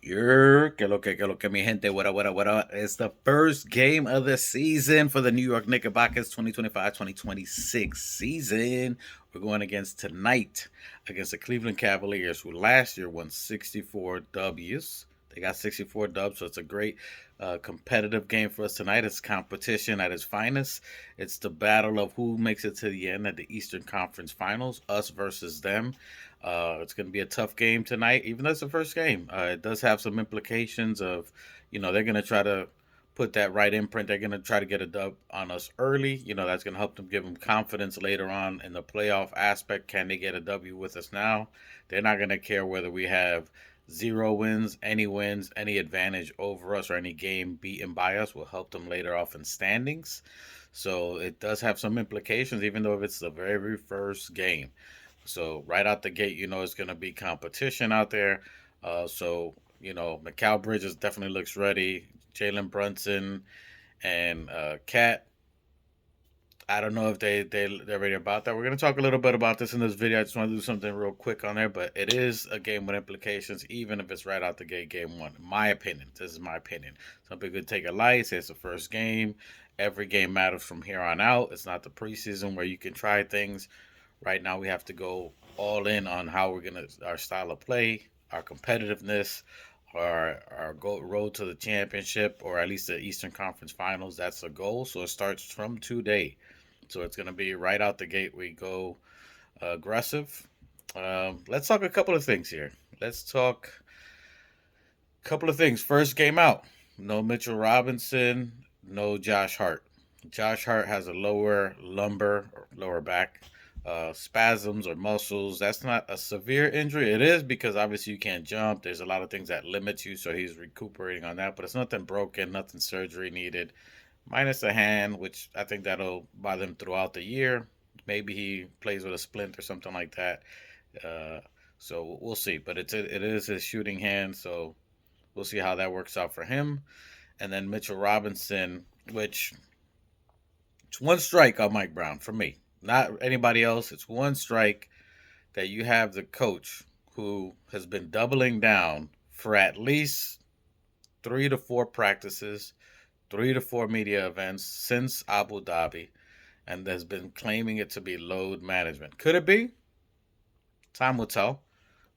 Que lo que, mi gente, what up? It's the first game of the season for the New York Knickerbockers 2025-2026 season. We're going against tonight against the Cleveland Cavaliers, who last year won 64 Ws. They got 64 dubs, so it's a great competitive game for us tonight. It's competition at its finest. It's the battle of who makes it to the end at the Eastern Conference Finals, us versus them. It's going to be a tough game tonight, even though it's the first game. It does have some implications of, they're going to try to put that right imprint. They're going to try to get a dub on us early. That's going to help them give them confidence later on in the playoff aspect. Can they get a W with us now? They're not going to care whether we have zero wins, any advantage over us, or any game beaten by us will help them later off in standings. So it does have some implications, even though if it's the very first game. So right out the gate, it's going to be competition out there. Mikal Bridges definitely looks ready. Jalen Brunson and Cat. I don't know if they're ready about that. We're gonna talk a little bit about this in this video. I just want to do something real quick on there, but it is a game with implications, even if it's right out the gate, game one. In my opinion, this is my opinion. Some people could take it light, say it's the first game. Every game matters from here on out. It's not the preseason where you can try things. Right now, we have to go all in on how we're gonna our style of play, our competitiveness, road to the championship, or at least the Eastern Conference Finals. That's the goal. So it starts from today. So it's going to be right out the gate. We go aggressive. Let's talk a couple of things here. Let's talk a couple of things. First game out. No Mitchell Robinson. No Josh Hart. Josh Hart has a lower lumbar or lower back spasms or muscles. That's not a severe injury. It is because obviously you can't jump. There's a lot of things that limit you, so he's recuperating on that. But it's nothing broken, nothing surgery needed. Minus a hand, which I think that'll bother him throughout the year. Maybe he plays with a splint or something like that. Uh, so we'll see. But it is his shooting hand, so we'll see how that works out for him. And then Mitchell Robinson, which it's one strike on Mike Brown for me, not anybody else. It's one strike that you have the coach who has been doubling down for at least 3 to 4 practices, 3 to 4 media events since Abu Dhabi, and has been claiming it to be load management. Could it be? Time will tell.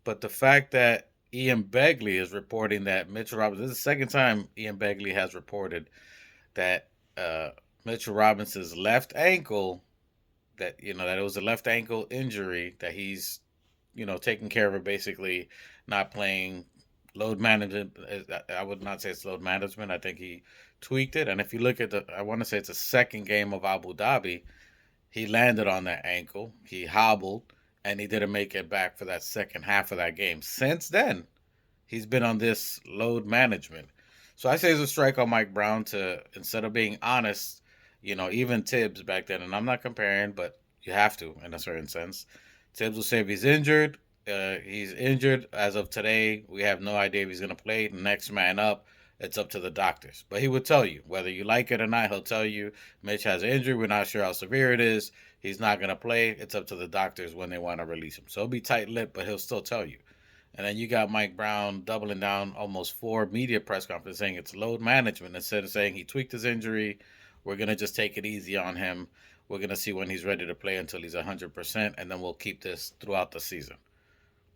But the fact that Ian Begley is reporting that Mitchell Robinson, this is the second time Ian Begley has reported that Mitchell Robinson's left ankle, that it was a left ankle injury, that he's, taking care of it, basically not playing load management. I would not say it's load management. I think he tweaked it. And if you look at I want to say it's the second game of Abu Dhabi, he landed on that ankle. He hobbled, and he didn't make it back for that second half of that game. Since then, he's been on this load management. So I say it's a strike on Mike Brown to, instead of being honest, even Tibbs back then, and I'm not comparing, but you have to in a certain sense. Tibbs will say if he's injured as of today. We have no idea if he's going to play. Next man up, it's up to the doctors. But he would tell you, whether you like it or not, he'll tell you Mitch has an injury. We're not sure how severe it is. He's not going to play. It's up to the doctors when they want to release him. So it'll be tight lipped, but he'll still tell you. And then you got Mike Brown doubling down almost 4 media press conferences saying it's load management instead of saying he tweaked his injury. We're going to just take it easy on him. We're going to see when he's ready to play until he's 100%, and then we'll keep this throughout the season.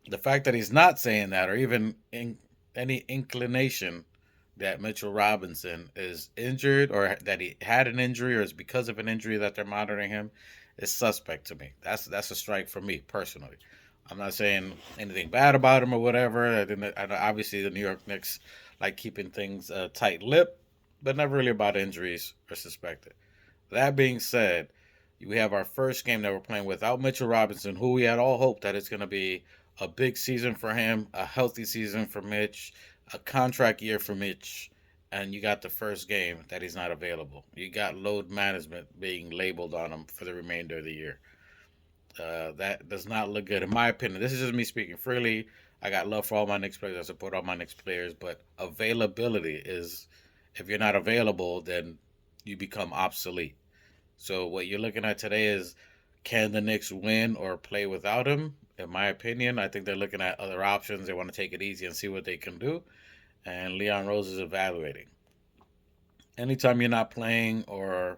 The fact that he's not saying that, or even in any inclination that Mitchell Robinson is injured, or that he had an injury, or is because of an injury that they're monitoring him, is suspect to me. That's a strike for me personally. I'm not saying anything bad about him or whatever. Obviously the New York Knicks like keeping things tight-lipped, but never really about injuries or suspected. That being said, we have our first game that we're playing without Mitchell Robinson, who we had all hoped that it's going to be a big season for him, a healthy season for Mitch, a contract year for Mitch, and you got the first game that he's not available. You got load management being labeled on him for the remainder of the year. That does not look good, in my opinion. This is just me speaking freely. I got love for all my Knicks players. I support all my Knicks players, but availability is, if you're not available, then you become obsolete. So what you're looking at today is, can the Knicks win or play without him? In my opinion, I think they're looking at other options. They want to take it easy and see what they can do. and Leon Rose is evaluating. Anytime you're not playing or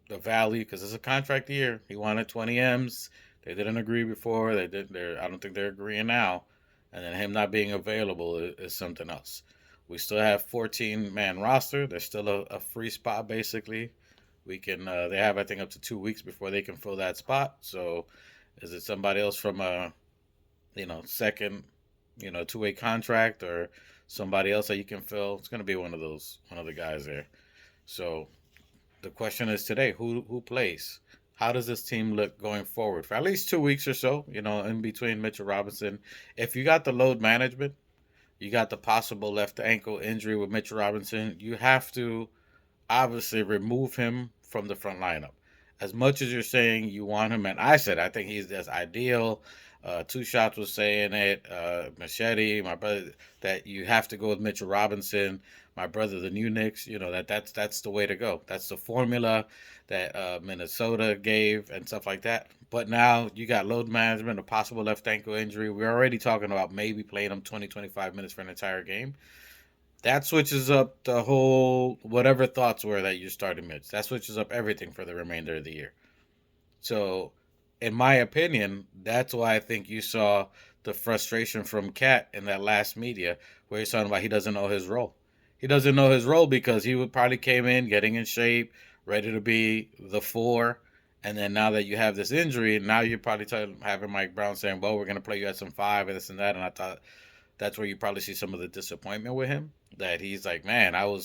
the value, because it's a contract year, he wanted 20 M's. They didn't agree before. They did. I don't think they're agreeing now. And then him not being available is something else. We still have 14-man roster. There's still a free spot basically. We can. They have I think up to 2 weeks before they can fill that spot. So, is it somebody else from a second, two-way contract or somebody else that you can fill? It's gonna be one of the guys there. So the question is today, who plays? How does this team look going forward for at least 2 weeks or so? In between Mitchell Robinson, if you got the load management, you got the possible left ankle injury with Mitchell Robinson, you have to obviously remove him from the front lineup. As much as you're saying you want him, and I said I think he's just ideal. Two Shots was saying it. Machete, my brother, that you have to go with Mitchell Robinson. My brother, the new Knicks, that's the way to go. That's the formula that Minnesota gave and stuff like that. But now you got load management, a possible left ankle injury. We're already talking about maybe playing him 20, 25 minutes for an entire game. That switches up the whole whatever thoughts were that you started Mitch. That switches up everything for the remainder of the year. So, in my opinion, that's why I think you saw the frustration from Cat in that last media where he's talking about he doesn't know his role. He doesn't know his role because he would probably came in getting in shape, ready to be the four, and then now that you have this injury, now you're probably having Mike Brown saying, "Well, we're going to play you at some five and this and that." And I thought that's where you probably see some of the disappointment with him. That he's like, "Man, I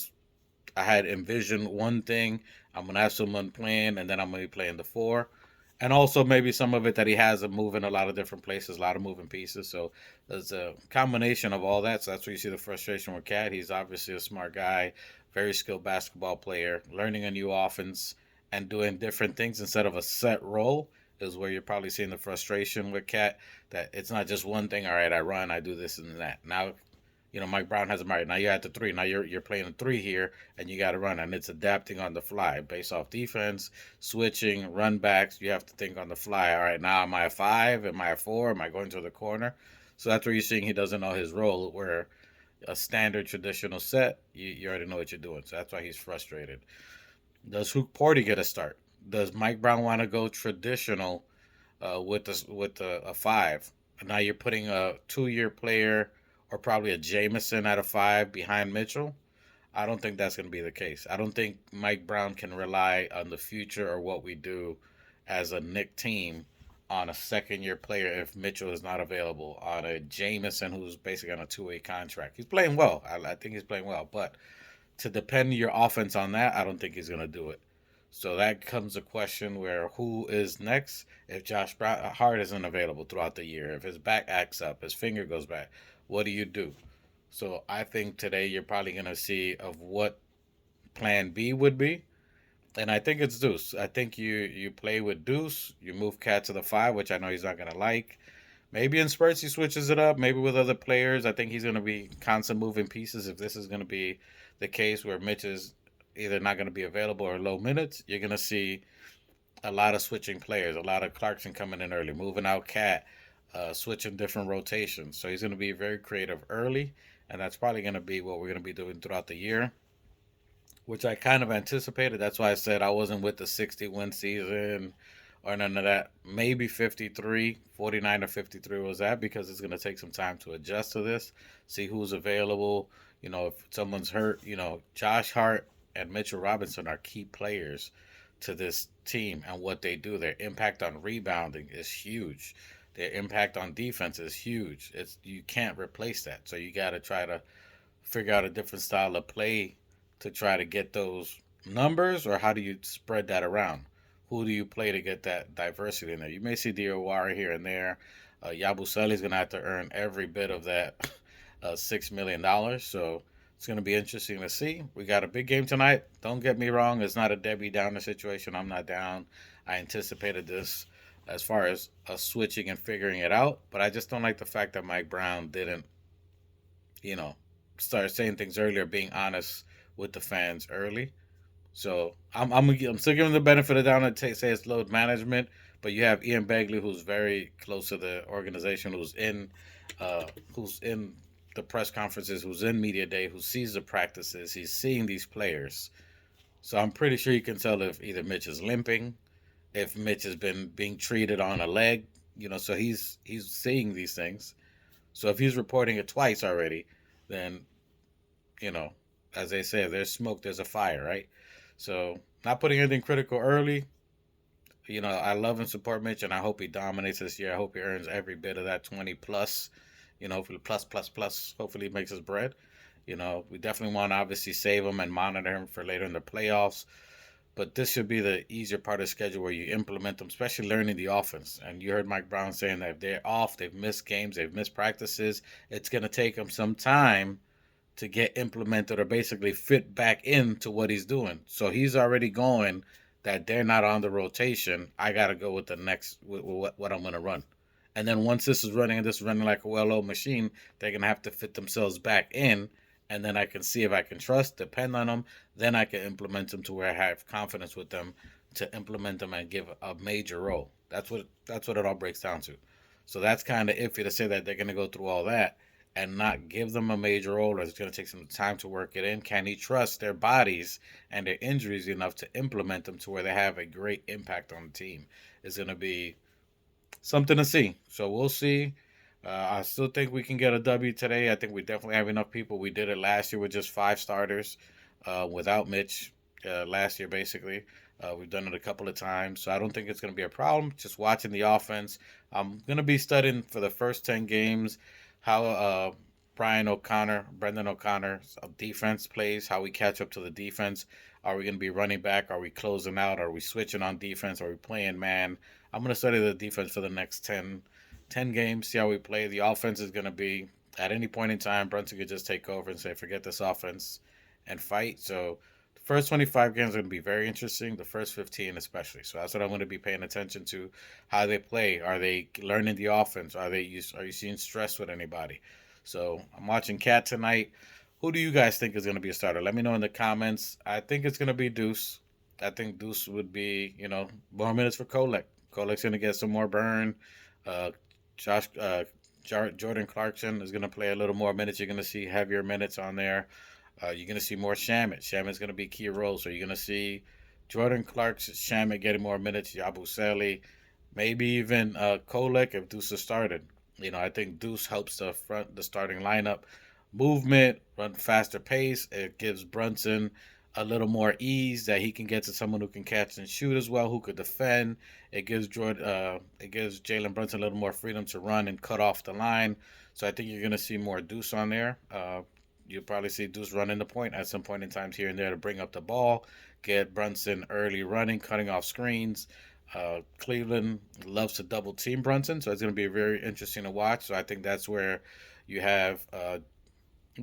had envisioned one thing. I'm gonna have someone playing, and then I'm gonna be playing the four, and also maybe some of it that he has a move in a lot of different places, a lot of moving pieces. So there's a combination of all that. So that's where you see the frustration with Cat. He's obviously a smart guy, very skilled basketball player, learning a new offense and doing different things instead of a set role is where you're probably seeing the frustration with Cat. That it's not just one thing. All right, I run, I do this and that. Now Mike Brown has him right. Now you're at the three. Now you're playing a three here, and you got to run, and it's adapting on the fly based off defense, switching, run backs. You have to think on the fly. All right, now am I a five? Am I a four? Am I going to the corner? So that's where you're seeing he doesn't know his role. Where a standard traditional set, you already know what you're doing. So that's why he's frustrated. Does Hook Porty get a start? Does Mike Brown want to go traditional a five? Now you're putting a 2 year player or probably a Jameson at a five behind Mitchell. I don't think that's going to be the case. I don't think Mike Brown can rely on the future or what we do as a Nick team on a second year player if Mitchell is not available, on a Jameson who's basically on a 2-way contract. He's playing well. I think he's playing well. But to depend your offense on that, I don't think he's going to do it. So that comes a question where who is next if Hart isn't available throughout the year? If his back acts up, his finger goes back, what do you do? So I think today you're probably going to see of what plan B would be. And I think it's Deuce. I think you play with Deuce. You move Cat to the five, which I know he's not going to like. Maybe in spurts he switches it up. Maybe with other players. I think he's going to be constant moving pieces. If this is going to be the case where Mitch is either not going to be available or low minutes, you're going to see a lot of switching players, a lot of Clarkson coming in early, moving out Cat, switching different rotations. So he's going to be very creative early, and that's probably going to be what we're going to be doing throughout the year, which I kind of anticipated. That's why I said I wasn't with the 60-win season or none of that. Maybe 53, 49 or 53 was that because it's going to take some time to adjust to this, see who's available. If someone's hurt, Josh Hart and Mitchell Robinson are key players to this team and what they do. Their impact on rebounding is huge. Their impact on defense is huge. You can't replace that. So you got to try to figure out a different style of play to try to get those numbers, or how do you spread that around? Who do you play to get that diversity in there? You may see Diawara here and there. Yabusele going to have to earn every bit of that $6 million. So it's going to be interesting to see. We got a big game tonight. Don't get me wrong. It's not a Debbie Downer situation. I'm not down. I anticipated this as far as switching and figuring it out. But I just don't like the fact that Mike Brown didn't, you know, start saying things earlier, being honest with the fans early. So I'm still giving the benefit of the doubt and say it's load management, but you have Ian Begley, who's very close to the organization, uh, who's in the press conferences, who's in media day, who sees the practices, he's seeing these players. So I'm pretty sure you can tell if either Mitch is limping, if Mitch has been being treated on a leg, so he's seeing these things. So if he's reporting it twice already, then you know, as they say, if there's smoke, there's a fire, right? So not putting anything critical early. I love and support Mitch, and I hope he dominates this year. I hope he earns every bit of that 20 plus. Hopefully plus plus plus. Hopefully he makes his bread. We definitely want to obviously save him and monitor him for later in the playoffs. But this should be the easier part of the schedule where you implement them, especially learning the offense. And you heard Mike Brown saying that if they're off, they've missed games, they've missed practices, it's going to take them some time to get implemented or basically fit back into what he's doing. So he's already going that they're not on the rotation. I got to go with the next, with what I'm going to run. And then once this is running and this is running like a well-oiled machine, they're going to have to fit themselves back in. And then I can see if I can depend on them. Then I can implement them to where I have confidence with them to implement them and give a major role. That's what it all breaks down to. So that's kind of iffy to say that they're going to go through all that and not give them a major role, or it's going to take some time to work it in. Can he trust their bodies and their injuries enough to implement them to where they have a great impact on the team? It's going to be something to see. So we'll see. I still think we can get a W today. I think we definitely have enough people. We did it last year with just 5 starters without Mitch last year, basically. We've done it a couple of times, so I don't think it's going to be a problem. Just watching the offense. I'm going to be studying for the first 10 games how Brendan O'Connor's defense plays, how we catch up to the defense. Are we going to be running back? Are we closing out? Are we switching on defense? Are we playing man? I'm going to study the defense for the next 10 games, see how we play. The offense is going to be, at any point in time, Brunson could just take over and say, forget this offense and fight. So the first 25 games are going to be very interesting, the first 15 especially. So that's what I'm going to be paying attention to, how they play. Are they learning the offense? Are you seeing stress with anybody? So I'm watching Cat tonight. Who do you guys think is going to be a starter? Let me know in the comments. I think it's going to be Deuce. I think Deuce would be, more minutes for Kolek. Kolek's going to get some more burn. Uh, Jordan Clarkson is going to play a little more minutes. You're going to see heavier minutes on there. You're going to see more Shamit. Shamit's going to be key role. So you're going to see Jordan Clarkson, Shamit getting more minutes. Yabusele, maybe even Kolek if Deuce is started. I think Deuce helps the starting lineup movement, run faster pace. It gives Brunson a little more ease that he can get to someone who can catch and shoot as well, who could defend. It gives Jalen Brunson a little more freedom to run and cut off the line. So I think you're going to see more Deuce on there. You'll probably see Deuce running the point at some point in times here and there to bring up the ball, get Brunson early running, cutting off screens. Cleveland loves to double team Brunson, so it's going to be very interesting to watch. So I think that's where you have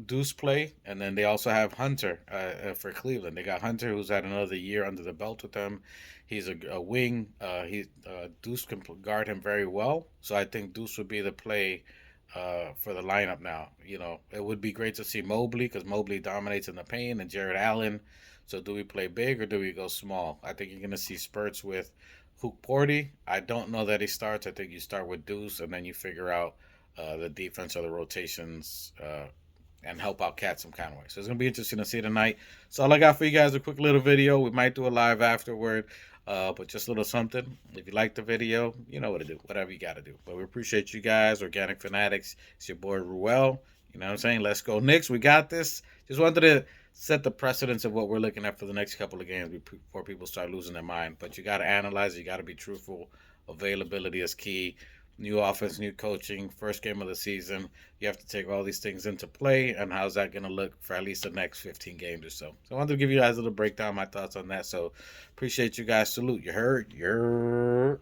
Deuce play, and then they also have Hunter for Cleveland. They got Hunter, who's had another year under the belt with them. He's a wing. Deuce can guard him very well, so I think Deuce would be the play for the lineup now. It would be great to see Mobley because Mobley dominates in the paint, and Jared Allen. So do we play big or do we go small? I think you're going to see spurts with Hook Porty. I don't know that he starts. I think you start with Deuce, and then you figure out the defense or the rotations and help out Cat some kind of way. So it's going to be interesting to see tonight. So all I got for you guys, a quick little video. We might do a live afterward, but just a little something. If you like the video, you know what to do. Whatever you got to do. But we appreciate you guys, Organic Fanatics. It's your boy Ruel. You know what I'm saying? Let's go Knicks. We got this. Just wanted to set the precedence of what we're looking at for the next couple of games before people start losing their mind. But you got to analyze it. You got to be truthful. Availability is key. New offense, new coaching, first game of the season. You have to take all these things into play, and how's that going to look for at least the next 15 games or so. So I wanted to give you guys a little breakdown, my thoughts on that. So appreciate you guys. Salute. You heard?